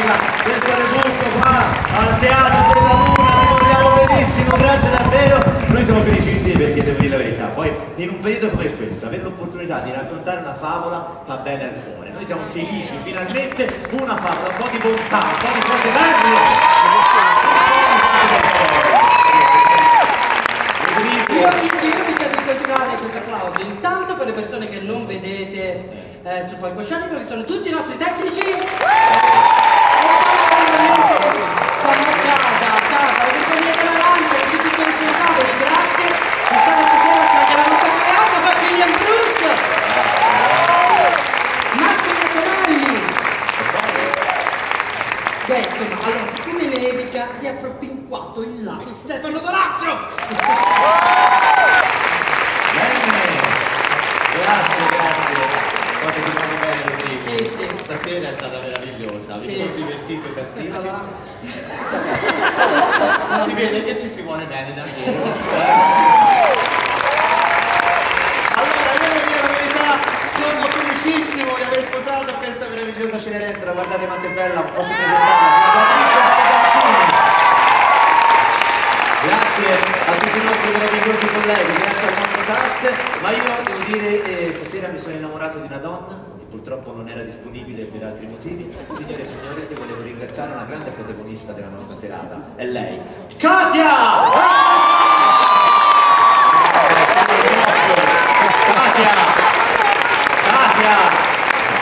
musica, questo è tutto qua al Teatro della Luna, ricordiamo benissimo, grazie davvero. Noi siamo felicissimi perché devo dire la verità, poi in un periodo come questo, avere l'opportunità di raccontare una favola fa bene al cuore. Noi siamo felici, finalmente una favola, un po' di bontà, un po' di cose belle. Io vi chiedo di continuare questi applausi, intanto per le persone che non vedete sul palcoscenico, che sono tutti i nostri tecnici e poi fanno a casa, le compagnie dell'arancia, tutti i responsabili, grazie, che sono stasera anche la nostra creata, Facilian Bruce, Marco Iacomalli. Beh, insomma, allora, siccome nevica, si è propinquato in là Stefano Dorazio. Grazie. Oggi stiamo bene, Sì, sì. Stasera è stata meravigliosa, mi sono divertito tantissimo. Si vede che ci si vuole bene davvero. Allora, io devo dire la verità, sono felicissimo di aver posato questa meravigliosa Cenerentola. Guardate quanto è bella, posso presentarla. Grazie a tutti i nostri meravigliosi colleghi, grazie al nostro cast, ma io devo dire stasera mi sono innamorato di una donna che purtroppo non era disponibile per altri motivi. Signore e signori, io volevo ringraziare una grande protagonista della nostra serata, è lei, Katia! Katia!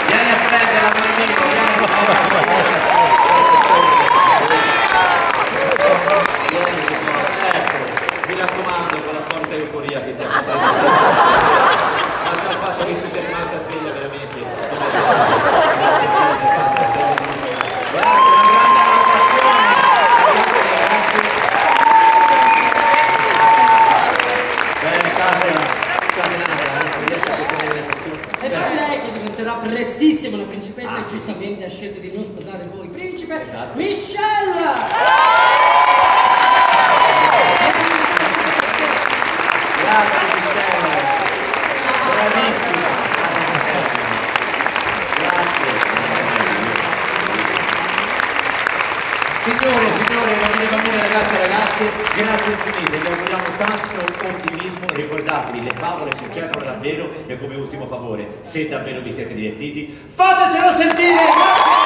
Vieni a prendere la mia amico, vieni a prendere. Mi raccomando, con la solita euforia che ti ha fatto ma già il fatto che tu sia rimasta sveglia veramente. Grazie, una grande approvazione. Bene, Katia, scatenata, non riesce a contenere le emozioni. E poi lei che diventerà prestissimo una principessa e giustamente ha scelto di non sposare voi, principe, esatto. Michelle! Grazie Michelle, bravissima, grazie. Signore, bambine, ragazzi e ragazze, grazie infinite, vi auguriamo tanto ottimismo e ricordatevi, le favole succedono davvero e come ultimo favore, se davvero vi siete divertiti, fatecelo sentire! Grazie!